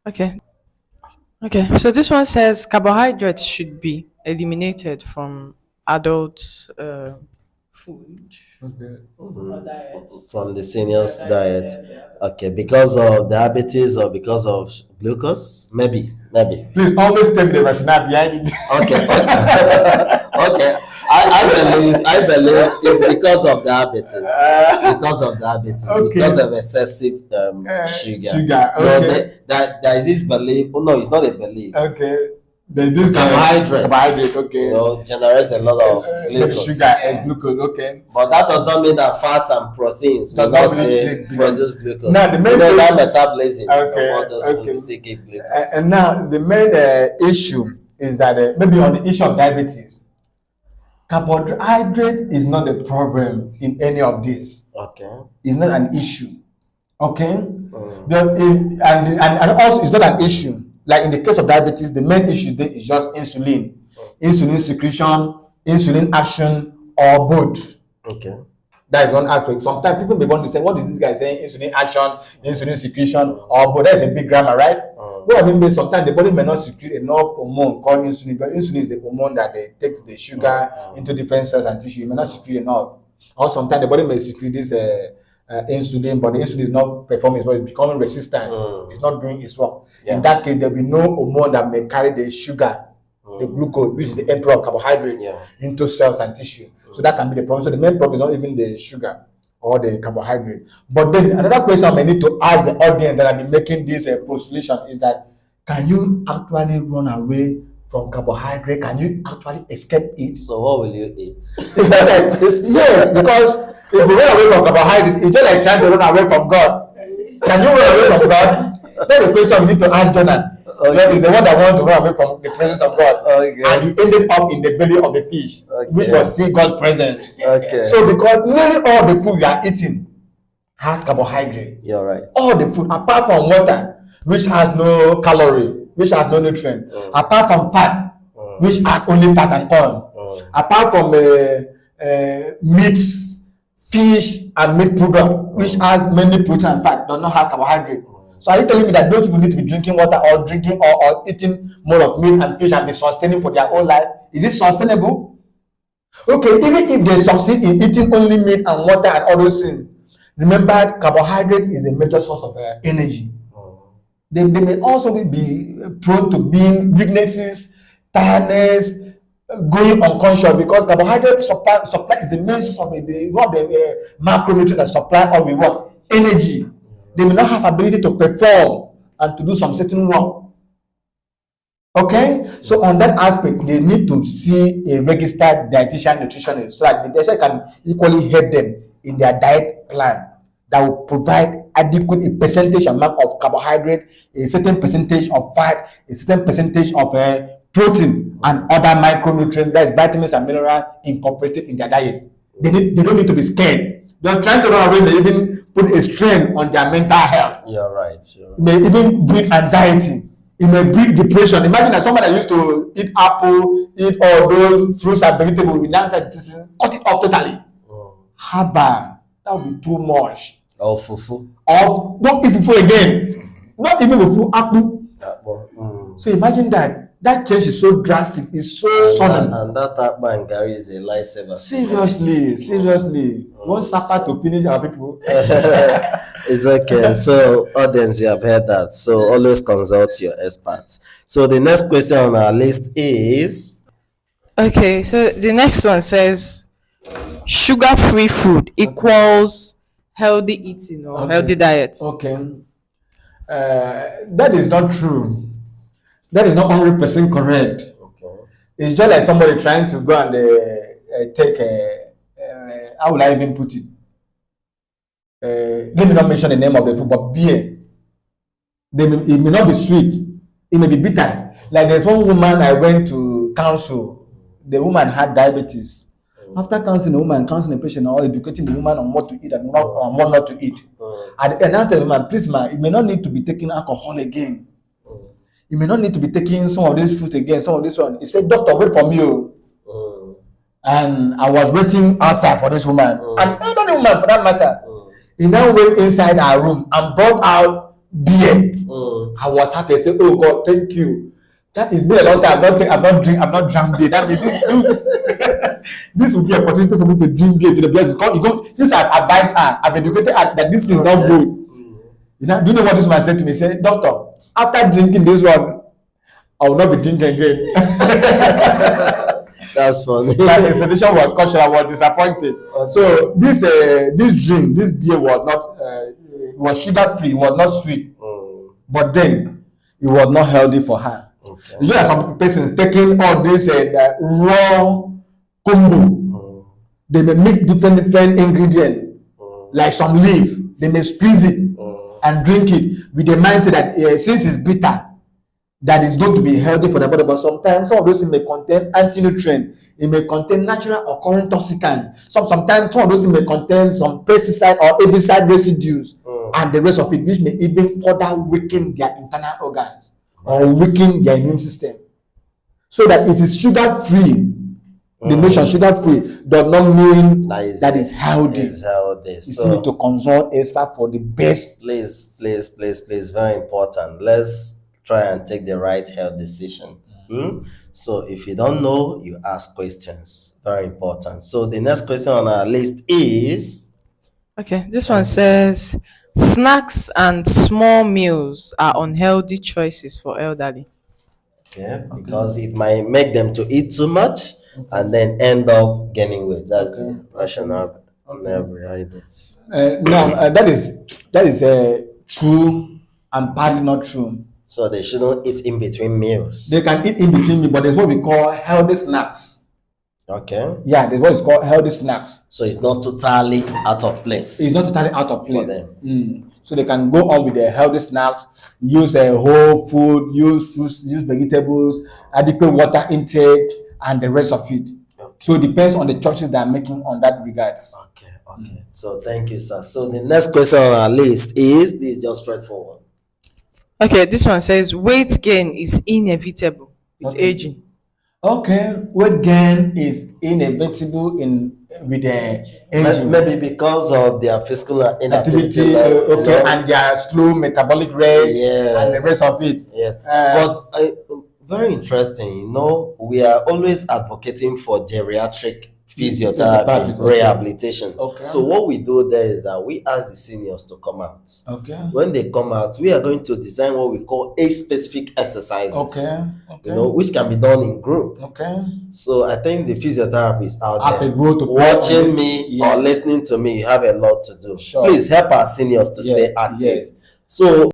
Okay. Okay. So this one says carbohydrates should be eliminated from adults' food. Okay. From the seniors diet. Okay, because of diabetes or because of glucose? Maybe. Please always tell me the rationale behind it. Okay, okay. I believe it's because of diabetes. Because of diabetes, Okay. because of excessive sugar. Sugar, No, okay. there is this belief. Oh no, it's not a belief. Okay. There's this Carbohydrates. okay. Generates a lot of glucose. Sugar and glucose, okay. But that does not mean that fats and proteins will Does not not mean still it- produce glucose. Now, the main that thing- metabolism Okay, of all those okay. foods still give glucose. And now the main issue is that maybe on the issue of diabetes, carbohydrate is not the problem in any of this. Okay. It's not an issue. Okay? And also it's not an issue. Like in the case of diabetes, the main issue there is just insulin. Insulin secretion, insulin action, or both. Okay. That is one aspect. Sometimes people may want to say, what is this guy saying? Insulin action, insulin secretion, or but that's a big grammar, right? What I mean is sometimes the body may not secrete enough hormone called insulin, but insulin is the hormone that they takes the sugar into different cells and tissue. It may not secrete enough. Or sometimes the body may secrete this insulin, but the insulin is not performing its work, it's becoming resistant. It's not doing its work. Yeah. In that case, there will be no hormone that may carry the sugar, the glucose, which is the emperor of carbohydrate, into cells and tissue. So that can be the problem. So the main problem is not even the sugar or the carbohydrate. But then another question I may need to ask the audience that I've been making this postulation is that, can you actually run away from carbohydrate? Can you actually escape it? So what will you eat? Yes, because if you run away from carbohydrate, it's just like trying to run away from God. Can you run away from God? That's the question we need to ask Jonah. God is the one that wanted to run away from the presence of God. Okay. And he ended up in the belly of the fish, which was still God's presence. Okay. So because nearly all the food you are eating has carbohydrate. You're right. All the food, apart from water, which has no calorie, which has no nutrient, apart from fat, which has only fat and oil, apart from meats, fish, and meat product, which has mainly protein and fat, does not have carbohydrate. So are you telling me that those people need to be drinking water or drinking or eating more of meat and fish and be sustaining for their whole life? Is it sustainable? Okay, even if they succeed in eating only meat and water and all those things, remember carbohydrate is a major source of energy. They may also be prone to being weaknesses, tiredness, going unconscious, because carbohydrate supply is the main source of the macronutrient that supply all we want energy. They may not have ability to perform and to do some certain work. Okay, so on that aspect, they need to see a registered dietitian nutritionist so that the dietitian can equally help them in their diet plan that will provide adequate a percentage amount of carbohydrate, a certain percentage of fat, a certain percentage of protein and other micronutrients, that is vitamins and minerals, incorporated in their diet. They don't need to be scared. They are trying to run away, may even put a strain on their mental health. You're right. It may even breed anxiety. It may breed depression. Imagine that somebody that used to eat apple, eat all those fruits and vegetables, with now cut it off totally. Haba, that would be too much. Or fufu. Or don't eat fufu again. Not even fufu, apple. So imagine that change is so drastic, it's so sudden. And that akpa and gari is a lifesaver. Seriously. One supper to finish our people. It's okay. So, audience, you have heard that. So, always consult your experts. So, the next question on our list is. Okay, so the next one says sugar-free food equals healthy eating or healthy diet. Okay. That is not true. That is not 100% correct. Okay. It's just like somebody trying to go and take how will I even put it? Let me not mention the name of the food, but beer. It may not be sweet. It may be bitter. Like there's one woman I went to counsel. The woman had diabetes. After counseling the woman, counseling the patient, or educating the woman on what to eat and on what not to eat. At the end, I tell the woman, please, ma, you may not need to be taking alcohol again. You may not need to be taking some of this food again, some of this one. He said, doctor, wait for me. And I was waiting outside for this woman. And any woman for that matter. He now went inside our room and brought out beer, I was happy. I said, "Oh God, thank you." That is been a long time. I've not drank beer. That means this would be an opportunity for me to drink beer to the blessings. Since I've advised her, I've educated her that this is not good. You know, do you know what this man said to me? He said, "Doctor, after drinking this one, I will not be drinking again." That's funny. My expectation was cut short. I was disappointed. Okay. So this drink, this beer was not it was sugar free, it was not sweet, but then it was not healthy for her. Okay. You know, some persons taking all this raw combo. They may mix different ingredients, like some leaf. They may squeeze it and drink it with the mindset that since it's bitter, that is going to be healthy for the body. But sometimes some of those things may contain anti-nutrient. It may contain natural occurring toxicant. Sometimes some of those things may contain some pesticide or herbicide residues and the rest of it, which may even further weaken their internal organs or weaken their immune system. So that it is sugar free. The notion sugar free does not mean that is healthy. It's healthy. You So need to consult expert for the best. please, very important. Let's try and take the right health decision. So if you don't know, you ask questions. Very important. So the next question on our list is Okay, this one says snacks and small meals are unhealthy choices for elderly. because it might make them to eat too much and then end up gaining weight. That's the rationale behind it. That is true and partly not true. So they shouldn't eat in between meals. They can eat in between me, but there's what we call healthy snacks. Okay. Yeah, there's what is called healthy snacks. So it's not totally out of place. It's not totally out of For place. them. So they can go on with their healthy snacks, use whole food, use fruits, use vegetables, adequate water intake, and the rest of it. Okay. So it depends on the choices they are making on that regards. Okay. So thank you, sir. So the next question on our list is this, just straightforward. Okay, this one says weight gain is inevitable with aging. Okay, weight gain is inevitable with the aging. Maybe because of their physical inactivity, Activity, level, and their slow metabolic rate and the rest of it. Yeah. But very interesting. We are always advocating for geriatric physiotherapy, Okay. rehabilitation. Okay. So what we do there is that we ask the seniors to come out. Okay. When they come out, we are going to design what we call age-specific exercises. Okay. Which can be done in group. Okay. So I think the physiotherapists out Have there a role to play watching on this. me Yeah. or listening to me, you have a lot to do. Sure. Please help our seniors to Yeah, stay active. yeah. So